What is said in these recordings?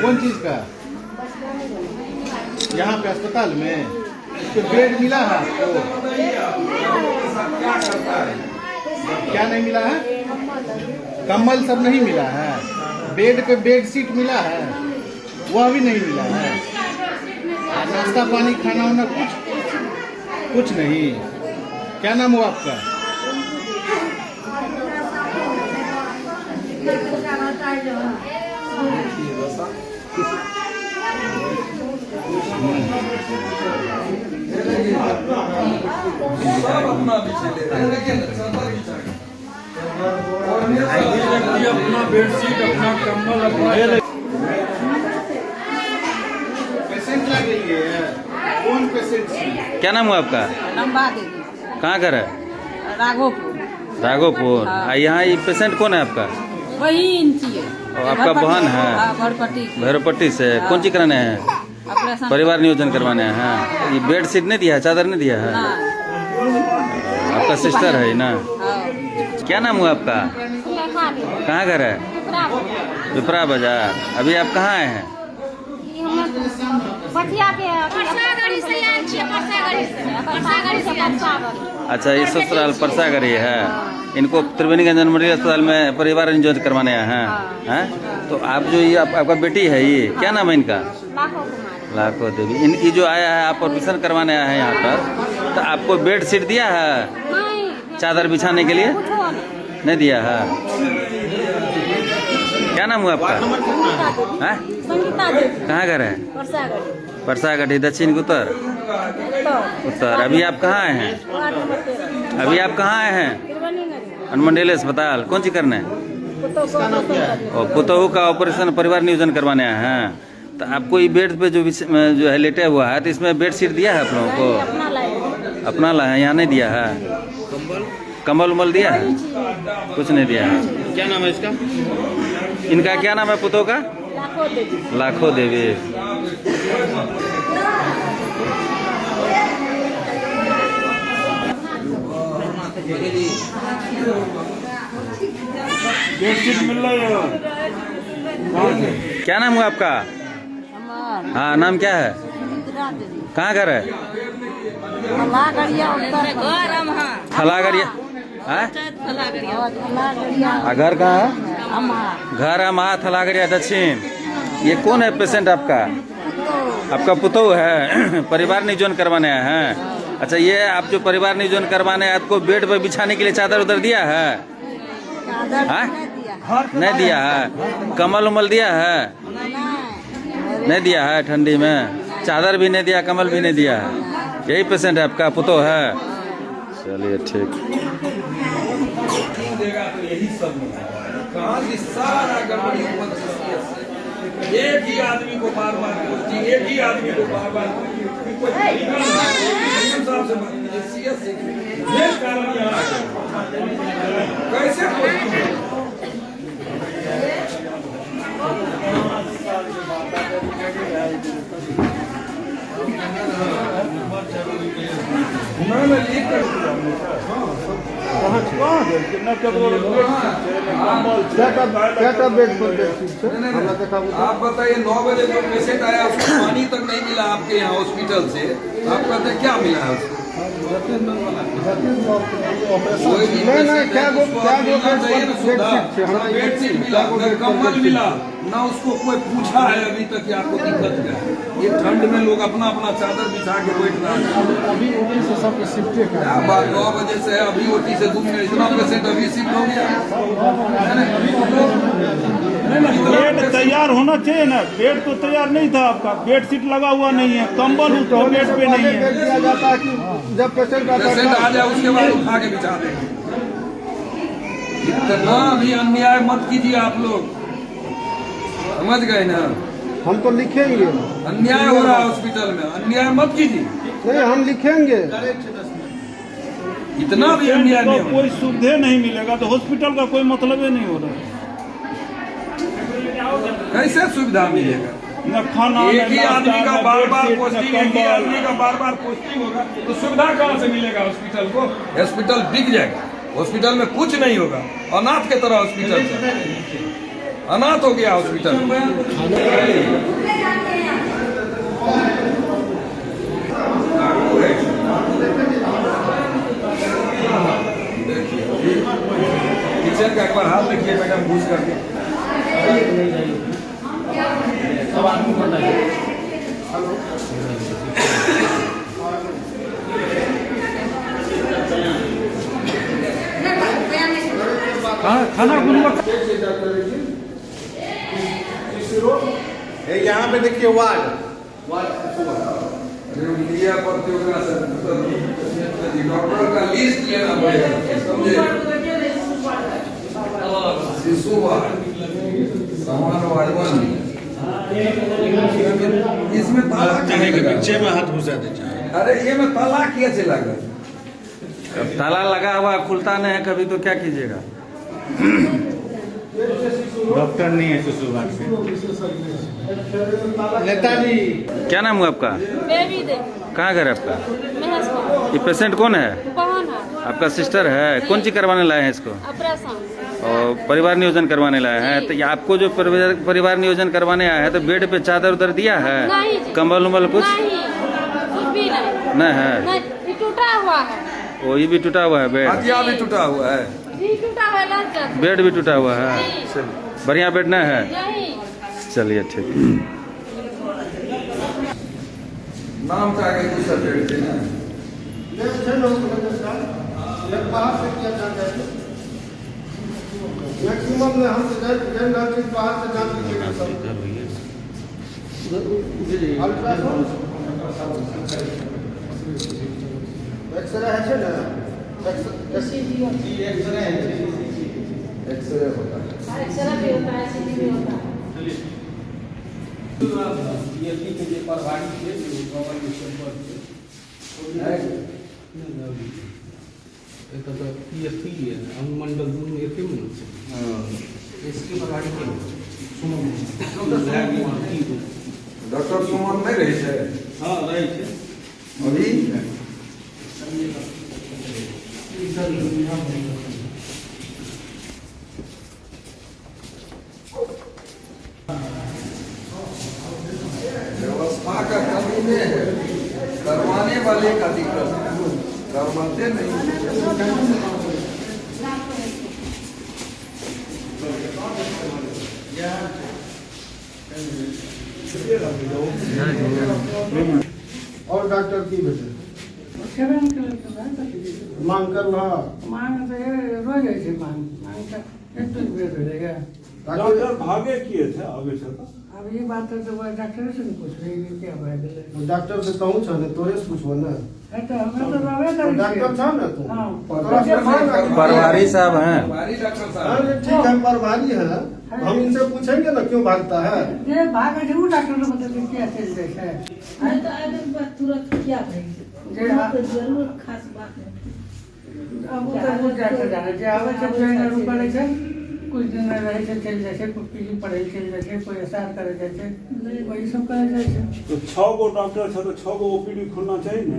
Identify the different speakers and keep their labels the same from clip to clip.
Speaker 1: कौन चीज का? यहाँ पे अस्पताल में तो बेड मिला है आपको? क्या नहीं मिला है? कंबल सब नहीं मिला है। बेड पे बेडशीट मिला है, वह भी नहीं मिला है। नाश्ता पानी खाना वाना कुछ नहीं। क्या नाम हुआ आपका?
Speaker 2: अपना बेडशीट, अपना कंबल, अपना
Speaker 1: पेशेंट लगे है। कौन पेशेंट?
Speaker 3: क्या नाम हुआ आपका?
Speaker 4: लंबा देवी।
Speaker 3: कहाँ घर है?
Speaker 4: राघोपुर।
Speaker 3: राघोपुर।
Speaker 4: हाँ।
Speaker 3: यहाँ ये पेशेंट कौन है आपका?
Speaker 4: वही इंची है।
Speaker 3: और आपका बहन है?
Speaker 4: भरपट्टी।
Speaker 3: भैरवपट्टी से।
Speaker 4: हाँ।
Speaker 3: कौन सी कराने हैं?
Speaker 4: ऑपरेशन।
Speaker 3: परिवार नियोजन करवाने हैं। ये बेड शीट नहीं दिया है, चादर नहीं दिया है? आपका सिस्टर है ना? क्या नाम हुआ आपका? कहाँ घर है? पिपरा बाजार। अभी आप कहाँ आए हैं? अच्छा, ये ससुराल परसागढ़ी है। इनको त्रिवेणीगंज जनमंडी अस्पताल में परिवार नियोजन करवाने आए हैं। तो आप जो ये आपका बेटी है, ये क्या नाम है इनका? लाखो देवी। इनकी जो आया है, आप ऑपरेशन करवाने आए हैं यहाँ पर, तो आपको बेड शीट दिया है चादर बिछाने के लिए? नहीं दिया है। क्या नाम हुआ आपका? कहाँ घर है? परसागढ़ी। दक्षिण की उत्तर। अभी आप कहाँ आए हैं? अनुमंडल अस्पताल। कौन सी करना है? पुतहू का ऑपरेशन परिवार नियोजन करवाने आए हैं। तो आपको ये बेड पे जो है लेटे हुआ है, तो इसमें बेड शीट दिया है आप लोगों को? अपना लाए हैं, यहाँ नहीं दिया है। कंबल उम्बल दिया है? कुछ नहीं दिया है। क्या नाम है इसका? इनका क्या नाम है पुतों का? लाखो देवी।
Speaker 2: मिल रहा है।
Speaker 3: क्या नाम हुआ आपका? हाँ, नाम क्या है? कहाँ घर है? थलागढ़िया। घर कहाँ है? घर है थलागढ़िया दक्षिण। ये कौन है पेशेंट आपका? आपका पुतोह है। परिवार नियोजन करवाने आए हैं। अच्छा, ये आप जो परिवार नियोजन करवाने आए, आपको बेड पर बिछाने के लिए चादर उधर दिया है? नहीं दिया है। कमल उमल दिया है? नहीं दिया है। ठंडी में चादर भी नहीं दिया, कमल भी नहीं दिया है। यही पेशेंट है आपका पुतोह है? चलिए ठीक।
Speaker 2: एक ही आदमी को बार बार कैसे आप बताइए, 9 बजे जो पेशेंट आया उसको पानी तक नहीं मिला आपके यहाँ हॉस्पिटल से। आप कहते हैं क्या मिला है उसको? बेडशीट मिला, कंबल मिला ना, उसको कोई पूछा है अभी तक कि आपको दिक्कत क्या है? ये ठंड में लोग अपना अपना चादर बिछा के बैठ रहा है।
Speaker 1: अभी ओटी से सब शिफ्ट है।
Speaker 2: 9 बजे से अभी ओटी से 2 मिनट इतना पेशेंट अभी शिफ्ट हो गया।
Speaker 5: बेड तैयार होना चाहिए ना। बेड तो तैयार नहीं था आपका, बेड शीट लगा हुआ नहीं है, कंबल तो बेड पे नहीं है।
Speaker 1: दिया जाता है कि जब पेशेंट
Speaker 2: आ जाए उसके बाद उठा के बिछा देंगे। इतना भी अन्याय मत कीजिए आप लोग, समझ गए ना?
Speaker 1: हम तो लिखेंगे।
Speaker 2: अन्याय हो रहा है हॉस्पिटल में, अन्याय मत कीजिए।
Speaker 1: नहीं, हम लिखेंगे।
Speaker 2: इतना भी अन्याय नहीं
Speaker 5: तो कोई सुविधा नहीं मिलेगा तो हॉस्पिटल का कोई मतलब ही नहीं हो रहा है।
Speaker 2: कैसे सुविधा मिलेगा?
Speaker 5: न खाना,
Speaker 2: एक ही आदमी का बार बार पोस्टिंग, एक ही आदमी का बार बार पोस्टिंग होगा तो सुविधा कहाँ से मिलेगा हॉस्पिटल को? हॉस्पिटल बिक जाएगा, हॉस्पिटल में कुछ नहीं होगा। अनाथ के तरह हॉस्पिटल, अनाथ हो गया हॉस्पिटल।
Speaker 5: खाना गुणवत्ता
Speaker 1: यहाँ पे देखिए वार्ड
Speaker 2: लिया प्रतियोगिता से डॉक्टर का लिस्ट लेना पड़ेगा, समझे? शिशु वार्ड, सामान वार्ड 1, इसमें ताला
Speaker 1: चाहे कि पीछे में हाथ घुसा दे चाहे।
Speaker 2: अरे ये में ताला कैसे लगा?
Speaker 3: अब ताला लगा हुआ खुलता नहीं है कभी, तो क्या कीजिएगा?
Speaker 1: डॉक्टर नहीं है शिशु वार्ड से। नेताजी
Speaker 3: क्या नाम हुआ आपका?
Speaker 6: बेबी दे
Speaker 3: कहाँ घर है आपका?
Speaker 6: महेश
Speaker 3: ये पेशेंट कौन है?
Speaker 6: कौन है?
Speaker 3: आपका सिस्टर है? कौन सी करवाने लाए हैं इसको?
Speaker 6: ऑपरेशन
Speaker 3: और परिवार नियोजन करवाने लाए हैं, तो ये आपको जो परिवार नियोजन करवाने आया है तो बेड पे चादर उधर दिया है?
Speaker 6: नहीं जी।
Speaker 3: कंबल उम्बल कुछ
Speaker 6: नहीं, कुछ भी नहीं
Speaker 3: नहीं है?
Speaker 6: नहीं, ये टूटा हुआ है,
Speaker 3: वो ये भी टूटा हुआ है बेड?
Speaker 2: हथिया भी टूटा हुआ है।
Speaker 6: जी टूटा है लग जाता
Speaker 3: बेड भी टूटा हुआ है? चलिए, बढ़िया बेड नहीं है?
Speaker 6: नहीं।
Speaker 3: चलिए ठीक।
Speaker 2: नाम से आगे कुछ सब्जेक्ट थे ना?
Speaker 1: मैक्सिमम में हम बाहर से जान एक्सरे है ना,
Speaker 2: एक्सरे होता है।
Speaker 6: एक्सरे भी होता है, सीटी भी होता है।
Speaker 7: अनुमंडल
Speaker 2: डॉक्टर सुमन नहीं रही है?
Speaker 5: हाँ रहे थे
Speaker 2: अभी व्यवस्था का कमी में है, करवाने वाले का दिक्कत है, करवाते नहीं।
Speaker 1: और डॉक्टर की बेटे मांग कर रहा
Speaker 5: डॉक्टर भागे किए थे आगे से तो
Speaker 8: अब ये बात है तो डॉक्टर से नहीं पूछ रही है क्या भाई गले
Speaker 1: डॉक्टर से कहूँ छे तोरे से पूछबो ना
Speaker 8: तो हमें तो रवे कर
Speaker 1: डॉक्टर था ना तू
Speaker 8: हाँ।
Speaker 3: परवारी साहब हैं?
Speaker 2: हमारी डॉक्टर
Speaker 1: हाँ,
Speaker 2: साहब
Speaker 1: ठीक है परवारी है, हम इनसे पूछेंगे ना क्यों भागता है।
Speaker 8: ये भाग है वो डॉक्टर ने बताया क्या चीज है
Speaker 6: नहीं तो आगे बात तुरंत क्या भाई
Speaker 8: जे हाँ
Speaker 6: जरूर खास बात है।
Speaker 8: अब वो तो वो डॉक्टर जाने जे आवे सब जगह रुका रहे थे कुछ दिन में रहे थे चल जैसे कुछ पीली पढ़े चल जैसे कोई ऐसा करे जैसे वही सब करे जैसे
Speaker 5: तो 6 गो डॉक्टर है तो 6 गो ओपीडी खुलना चाहिए ना।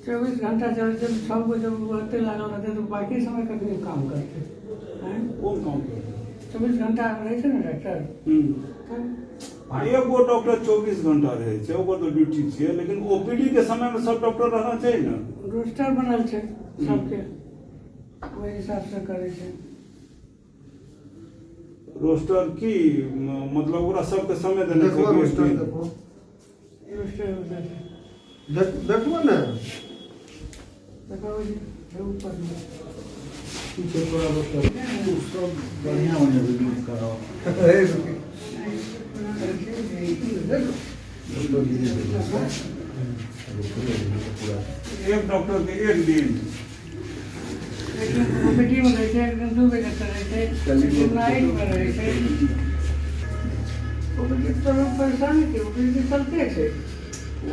Speaker 8: 24 घंटा जब 6 को जब रहते लगा रहते तो बाकी समय कभी काम करते हैं
Speaker 5: कौन काम करते?
Speaker 8: 24 घंटा रहे थे ना डॉक्टर
Speaker 5: एक गो डॉक्टर 24 घंटा रहे छे, ओकर तो ड्यूटी छे, लेकिन ओपीडी के समय में सब डॉक्टर रहना चाहिए ना।
Speaker 8: रोस्टर बनल छै सबके वही हिसाब से करे छै
Speaker 5: रोस्टर की मतलब ओकरा सबके समय देना
Speaker 1: देखो रोस्टर
Speaker 5: चाहिए।
Speaker 1: देखो
Speaker 8: रोस्टर होता है
Speaker 1: देखो ना
Speaker 8: देखो जी है ऊपर में
Speaker 1: पीछे पूरा रोस्टर सब बढ़िया होने रिलीज कराओ।
Speaker 5: एक डॉक्टर के एक दिन
Speaker 8: ओपीडी में रहे थे एक दिन 2 बजे तक रहे थे नाइट में रहे थे ओपीडी तो लोग परेशान थे ओपीडी चलते थे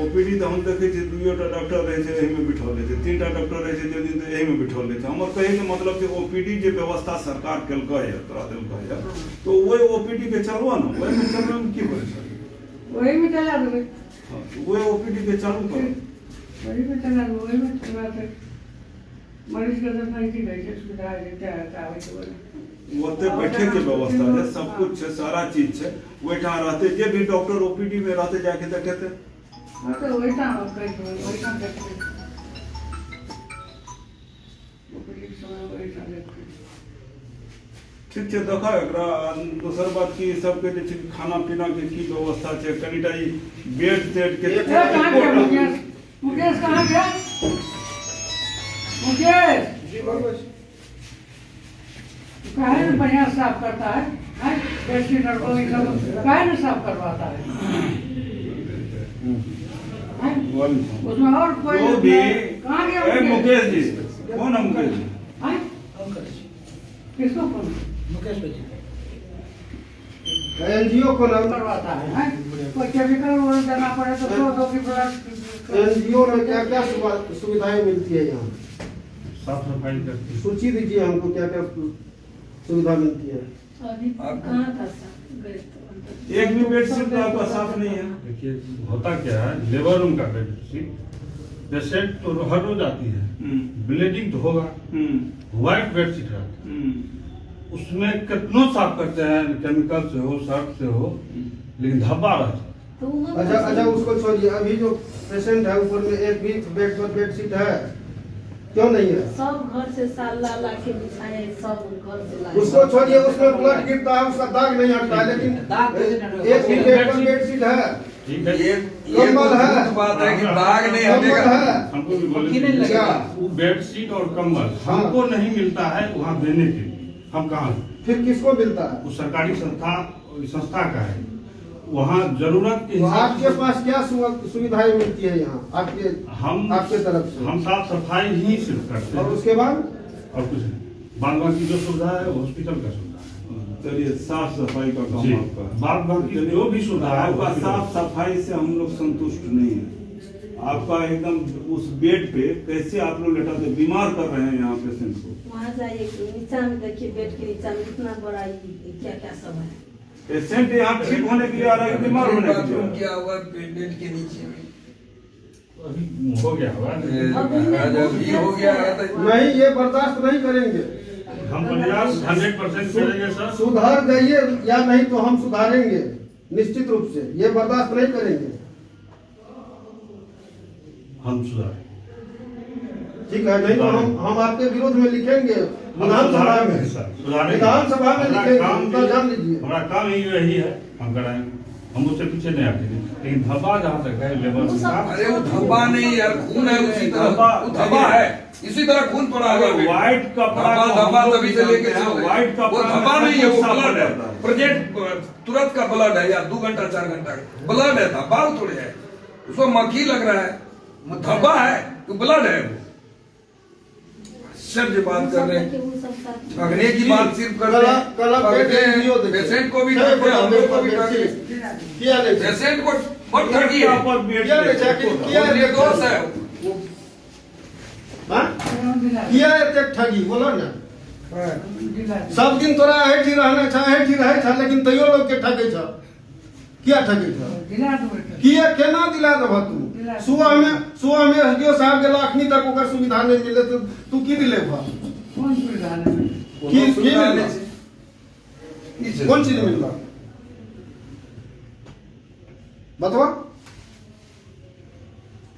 Speaker 5: ओपीडी तो हम देखे छे 2टा डॉक्टर रहे छे एही में बिठा ले छे, 3टा डॉक्टर रहे छे जे दिन तो एही में बिठा ले छे। हमर कहे के मतलब कि ओपीडी जे व्यवस्था सरकार केलकै है तोरा देलकै है तो वही ओपीडी के चलवा ना, वही में चलने में की परेशानी?
Speaker 8: वही में चला देवे
Speaker 5: हाँ, तो वही ओपीडी के चालू करो।
Speaker 8: वही में चला वही में चला थे मरीज का जब नहीं की गई सुविधा देते हैं आवे तो
Speaker 5: ओते बैठे के व्यवस्था है, सब कुछ है, सारा चीज है। वैठा रहते जे भी डॉक्टर ओपीडी में रहते जाके देखेते
Speaker 8: हाँ तो वही काम वही काम देखते ओपीडी समय वही काम देखते
Speaker 5: ठीक है देखा एकरा दोसर बात की सबके जे छै खाना पीना के की व्यवस्था छै कनीटा ई बेड तेड के
Speaker 8: कहाँ गया मुकेश? मुकेश कहाँ गया? मुकेश काहे न बढ़िया साफ करता है? हैं? बेडशीट और कोई सब काहे न साफ करवाता है? हैं? उसमें और कोई
Speaker 5: जो भी
Speaker 8: कहाँ गया
Speaker 5: ए मुकेश जी कौन है मुकेश जी
Speaker 8: हैं? किसको फोन
Speaker 7: एनजीओ को नाम
Speaker 8: करवाता है? हैं? कोई केमिकल वो देना पड़े तो दो की प्रोडक्ट
Speaker 7: एनजीओ में क्या क्या सुविधाएं मिलती है यहाँ?
Speaker 5: साफ सफाई करती
Speaker 7: सूची दीजिए हमको क्या क्या सुविधा मिलती है।
Speaker 6: अभी कहाँ था साहब? गए तो अंदर।
Speaker 5: एक भी बेडशीट तो आपका साफ नहीं है
Speaker 9: देखिए होता क्या है लेबर रूम का बेडशीट पेशेंट तो हर रोज आती है ब्लीडिंग तो होगा व्हाइट बेडशीट रहता है उसमें कितनों साफ करते हैं केमिकल से हो सर्फ से हो लेकिन धब्बा रहता है
Speaker 6: तो वो
Speaker 7: अच्छा उसको छोड़िए, अभी जो पेशेंट है ऊपर में एक भी बेड पर बेडशीट है क्यों नहीं है?
Speaker 6: सब घर से साल ला के बिछाए सब घर से लाए।
Speaker 7: उसको छोड़िए, उसमें ब्लड गिरता है उसका दाग नहीं हटता है, लेकिन एक ही बेड पर बेडशीट है,
Speaker 9: ठीक है
Speaker 2: ये
Speaker 7: कम्बल है,
Speaker 2: बहुत बात है कि दाग नहीं
Speaker 7: कम्बल
Speaker 2: हटेगा
Speaker 7: है।
Speaker 9: हमको भी बोले
Speaker 7: क्या?
Speaker 9: वो बेडशीट और कंबल
Speaker 7: हाँ।
Speaker 9: हमको नहीं मिलता है वहाँ देने के लिए हम कहाँ दें?
Speaker 7: फिर किसको मिलता है?
Speaker 9: वो सरकारी संस्था का है वहाँ जरूरत के
Speaker 7: तो
Speaker 9: हिसाब
Speaker 7: आपके
Speaker 9: से
Speaker 7: पास क्या सुविधाएं मिलती है यहाँ आपके
Speaker 9: हम
Speaker 7: तरफ से?
Speaker 9: हम साफ सफाई ही सिर्फ करते
Speaker 7: और
Speaker 9: हैं
Speaker 7: उसके बाद
Speaker 9: और कुछ नहीं बाद बाकी जो सुविधा है वो हॉस्पिटल का सुविधा है
Speaker 5: चलिए साफ सफाई का काम
Speaker 9: जी
Speaker 5: आपका है।
Speaker 9: बाद बाकी जो भी सुविधा है
Speaker 5: आपका
Speaker 9: हॉस्पिटल
Speaker 5: साफ सफाई से हम लोग संतुष्ट नहीं है आपका एकदम उस बेड पे कैसे आप लोग लेटाते बीमार कर रहे हैं यहाँ पेशेंट को
Speaker 6: वहाँ जाइए कि नीचा में देखिए बेड के नीचा में कितना बड़ा क्या क्या सब है।
Speaker 5: पेशेंट यहाँ ठीक होने के लिए आ रहा है कि बीमार होने के लिए आ
Speaker 2: बाथरूम
Speaker 5: रहा है?
Speaker 2: किया हुआ बेड के नीचे में
Speaker 9: अभी हो गया होगा
Speaker 2: महाराज अभी हो गया है तो
Speaker 7: नहीं, ये बर्दाश्त नहीं करेंगे।
Speaker 9: हम प्रयास 100% करेंगे सर
Speaker 7: सुधार जाइए या नहीं तो हम सुधारेंगे निश्चित रूप से, ये बर्दाश्त नहीं करेंगे।
Speaker 9: हम सुधारेंगे
Speaker 7: ठीक है, नहीं तो हम आपके विरोध में लिखेंगे विधानसभा में, विधानसभा में लिखेंगे, उतना जान लीजिए।
Speaker 9: हमारा काम यही है हम कराएंगे हम उससे पीछे नहीं हटेंगे लेकिन धब्बा जहाँ तक है लेबर रूम का
Speaker 2: अरे वो धब्बा नहीं यार खून है उसी तरह वो धब्बा है इसी तरह खून पड़ा हुआ है
Speaker 5: व्हाइट कपड़ा
Speaker 2: धब्बा
Speaker 5: को
Speaker 2: धब्बा
Speaker 5: हम लोग
Speaker 2: तभी से लेके
Speaker 5: जानते हैं,
Speaker 2: चल रहे
Speaker 5: व्हाइट
Speaker 2: हैं। वो
Speaker 5: कपड़ा
Speaker 2: धब्बा
Speaker 5: में
Speaker 2: नहीं है वो
Speaker 5: सब
Speaker 2: ब्लड है
Speaker 5: रहता है।
Speaker 2: प्रेजेंट तुरंत का ब्लड है या 2 घंटा 4 घंटा ब्लड है धब्बा थोड़े है उसको मक्खी लग रहा है वो धब्बा है तो ब्लड है वो आश्चर्य बात कर रहे हैं ठगने की बात सिर्फ कर रहे हैं पेशेंट को भी ठग रहे हैं हम लोग को भी ठग रहे हैं
Speaker 7: किया नहीं
Speaker 2: पेशेंट को बहुत ठगी है
Speaker 5: पर बेड
Speaker 7: किया नहीं
Speaker 5: पे-
Speaker 7: किया
Speaker 2: वो निर्दोष है वो
Speaker 7: हाँ? किया एते ठगी बोलो ना।
Speaker 8: जिला
Speaker 7: सब दिन तोरा हेठी रहना छ हेठी रहे छ लेकिन तैयो लोग के ठगे छ किया ठगे छ
Speaker 8: जिला तो बैठे
Speaker 7: किया केना दिला देबह तू? सुबह में एसडीओ साहब के अखनी तक ओकर सुविधा नहीं मिले तो तू की दिलेबह?
Speaker 8: कौन सुविधा है?
Speaker 7: की मिलबह? कौन चीज मिलबह बतवा?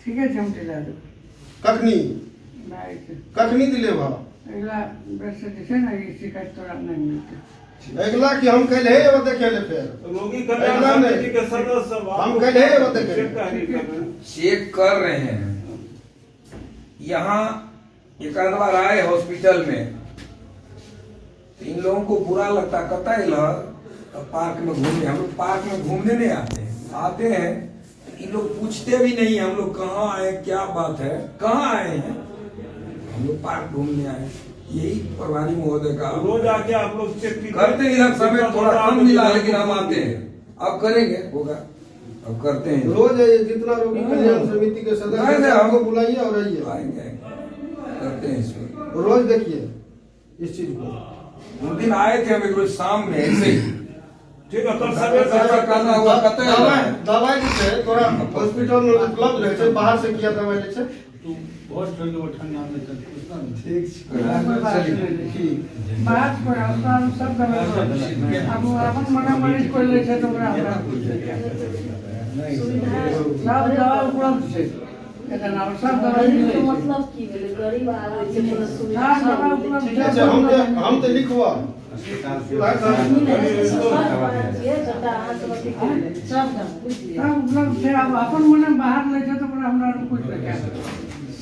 Speaker 8: ठीक है हम दिला दो
Speaker 7: कखनी कखनी दिलेबह?
Speaker 8: अगला बेड से जैसे ना ये शिकायत तोरा नहीं मिलते
Speaker 7: अगला कि हम कल है वो देखे ले फिर
Speaker 5: रोगी
Speaker 7: अगला
Speaker 5: कल्याण
Speaker 7: नहीं।
Speaker 5: समिति के सदस्य
Speaker 7: हम कल है वो देखे
Speaker 5: चेक का नहीं कर रहे हैं।
Speaker 2: चेक कर रहे हैं यहाँ एक आध बार आए हॉस्पिटल में तो इन लोगों को बुरा लगता कतई पार्क में घूमने हम लोग पार्क में घूमने नहीं आते हैं इन लोग पूछते भी नहीं हम लोग कहाँ आए क्या बात है कहाँ आए हैं हम लोग पार्क घूमने आए यही प्रभारी महोदय का
Speaker 5: रोज आके आप लोग चेक
Speaker 2: करते हैं इधर समय थोड़ा कम मिला लेकिन हम आते हैं अब करेंगे होगा अब करते हैं
Speaker 7: रोज जितना रोगी कल्याण समिति के
Speaker 2: नहीं,
Speaker 7: सदस्य
Speaker 2: नहीं,
Speaker 7: हमको बुलाइए और आइए
Speaker 2: आएंगे करते हैं इसको
Speaker 7: रोज देखिए इस चीज को।
Speaker 2: उन दिन आए थे हम एक रोज शाम में ऐसे ही
Speaker 5: ठीक है कल सवेरे
Speaker 2: करना हुआ कतई
Speaker 7: दवाई जो है तोरा हॉस्पिटल में उपलब्ध रहे छै बाहर से किया दवाई ले छै
Speaker 9: बहुत ठंड में ठंडा में
Speaker 7: ठीक ठीक
Speaker 8: बात पर अपना सब कर अब अपन मना मरीज कोई ले छै तो ओकरा हमरा सब दवा उपलब्ध छै एखन और सब दवा मिलै छै
Speaker 6: मतलब की भेलै गरीब आदमी के कोनो
Speaker 8: हाँ, दवा
Speaker 6: सुविधा
Speaker 8: उपलब्ध
Speaker 7: ठीक है हम तो लिखवा
Speaker 1: अस्पताल के
Speaker 8: सब उपलब्ध है। अब अपन मने बाहर ले जाए तो बड़ा हमरा कुछ क्या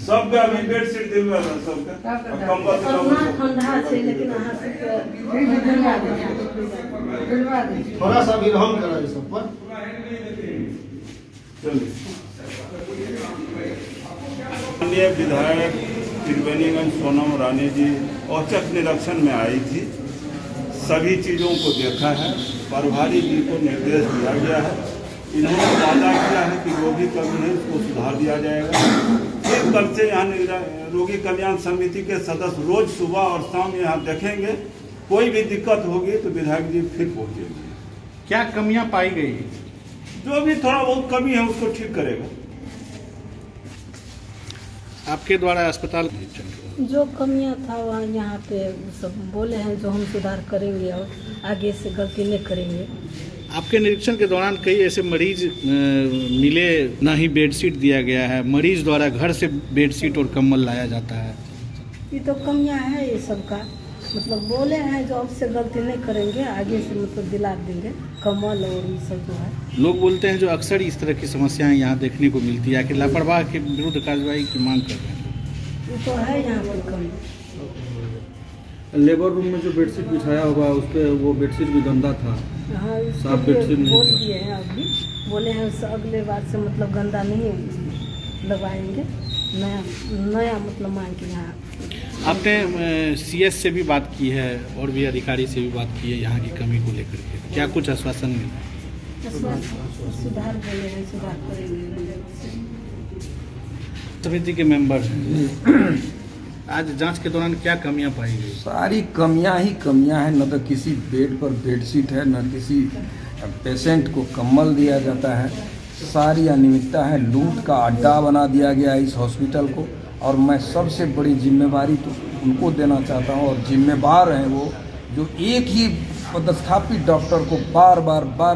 Speaker 5: सबके अभी बेडशीट दिलवा रहा सबके कंबल
Speaker 6: अपना ठंडा है लेकिन अहाँ सबके
Speaker 8: दिलवा दे
Speaker 7: थोड़ा सा भी रहम करा इस सब पर।
Speaker 5: चलिए। माननीय विधायक त्रिवेणीगंज सोनम रानी जी औचक निरीक्षण में आई थी, सभी चीज़ों को देखा है, प्रभारी जी को निर्देश दिया गया है। इन्होंने वादा किया है कि जो भी कमी है उसको सुधार दिया जाएगा। फिर कल से यहाँ रोगी कल्याण समिति के सदस्य रोज सुबह और शाम यहाँ देखेंगे। कोई भी दिक्कत होगी तो विधायक जी फिर पहुँचेंगे।
Speaker 1: क्या कमियां पाई गई?
Speaker 5: जो भी थोड़ा बहुत कमी है उसको ठीक करेगा।
Speaker 1: आपके द्वारा अस्पताल
Speaker 6: जो कमियां था वहाँ यहाँ पे सब बोले हैं जो हम सुधार करेंगे और आगे से गलती नहीं करेंगे।
Speaker 1: आपके निरीक्षण के दौरान कई ऐसे मरीज मिले, ना ही बेडशीट दिया गया है, मरीज द्वारा घर से बेडशीट और कंबल लाया जाता है।
Speaker 6: ये तो कमियां है ये सब का, मतलब बोले हैं जो अब से गलती नहीं करेंगे, आगे से मतलब दिला देंगे कमल और ये सब जो है।
Speaker 1: लोग बोलते हैं जो अक्सर इस तरह की समस्याएं यहाँ देखने को मिलती है कि लापरवाह के विरुद्ध कार्रवाई की मांग कर रहे हैं।
Speaker 6: ये तो है यहाँ पर कमी।
Speaker 10: लेबर रूम में जो बेडशीट बिछाया हुआ है उस पर वो बेडशीट भी गंदा था।
Speaker 6: हाँ
Speaker 10: साफ बेडशीट नहीं
Speaker 6: बोल
Speaker 10: था।
Speaker 6: दिए हैं अभी, बोले हैं उससे अगले बार से मतलब गंदा नहीं लगवाएंगे, नया मतलब मांग के यहाँ।
Speaker 1: आपने सीएस से भी बात की है और भी अधिकारी से भी बात की है यहाँ की कमी को लेकर के, क्या कुछ आश्वासन मिला?
Speaker 6: सुधार बोले हैं, सुधार करेंगे।
Speaker 1: समिति के मेंबर आज जांच के दौरान क्या कमियां पाई गई?
Speaker 2: सारी कमियां ही कमियां हैं। न तो किसी बेड पर बेडशीट है, न किसी पेशेंट को कंबल दिया जाता है। सारी अनियमितता है। लूट का अड्डा बना दिया गया है इस हॉस्पिटल को, और मैं सबसे बड़ी जिम्मेवारी तो उनको देना चाहता हूं, और जिम्मेवार हैं वो जो एक ही पदस्थापित डॉक्टर को बार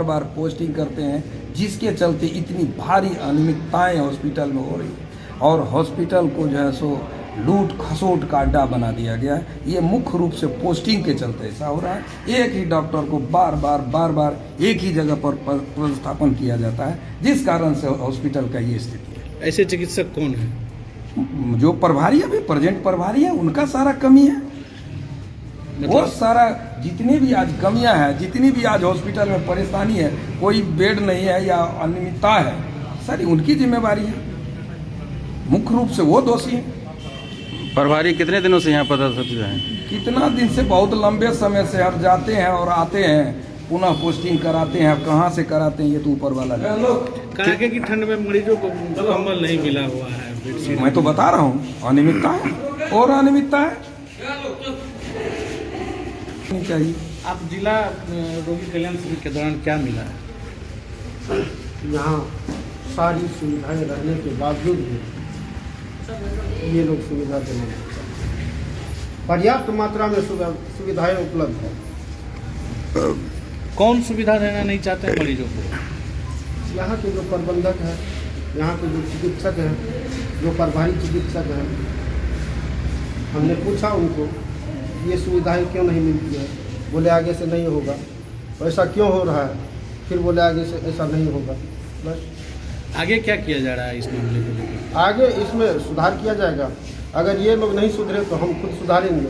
Speaker 2: बार पोस्टिंग करते हैं, जिसके चलते इतनी भारी अनियमितताएं हॉस्पिटल में हो रही है और हॉस्पिटल को जो है सो लूट खसोट का अड्डा बना दिया गया है। ये मुख्य रूप से पोस्टिंग के चलते ऐसा हो रहा है। एक ही डॉक्टर को बार बार एक ही जगह पर पदस्थापन किया जाता है, जिस कारण से हॉस्पिटल का ये स्थिति है।
Speaker 1: ऐसे चिकित्सक कौन है?
Speaker 2: जो प्रभारी अभी प्रेजेंट प्रभारी है उनका सारा कमी है। वो सारा जितनी भी आज कमियां हैं, जितनी भी आज हॉस्पिटल में परेशानी है, कोई बेड नहीं है या अनियमितता है, सारी उनकी जिम्मेवारी है। मुख्य रूप से वो दोषी है।
Speaker 3: प्रभारी कितने दिनों से यहाँ पदस्थापित हैं?
Speaker 2: कितना दिन से, बहुत लंबे समय से हर जाते हैं और आते हैं, पुनः पोस्टिंग कराते हैं। कहाँ से कराते हैं ये तो ऊपर वाला है।
Speaker 1: कड़ाके की ठंड में मरीजों को कंबल नहीं मिला हुआ है, बेडशीट।
Speaker 2: मैं तो बता रहा हूँ अनियमितता है और अनियमितता है नहीं चाहिए।
Speaker 1: आप जिला रोगी कल्याण समिति के दौरान क्या मिला है?
Speaker 7: यहाँ सारी सुविधाएं रहने के बावजूद भी ये लोग सुविधा देना नहीं चाहते। पर्याप्त मात्रा में सुविधाएं उपलब्ध है।
Speaker 1: कौन सुविधा देना नहीं चाहते हैं मरीजों को?
Speaker 7: यहाँ के जो प्रबंधक हैं, यहाँ के जो चिकित्सक हैं, जो प्रभारी चिकित्सक हैं, हमने पूछा उनको ये सुविधाएं क्यों नहीं मिलती है, बोले आगे से नहीं होगा। ऐसा क्यों हो रहा है, फिर बोले आगे से ऐसा नहीं होगा। बस
Speaker 1: आगे क्या किया जा रहा है इस मामले को लेकर?
Speaker 7: आगे इसमें सुधार किया जाएगा। अगर ये लोग नहीं सुधरे तो हम खुद सुधारेंगे।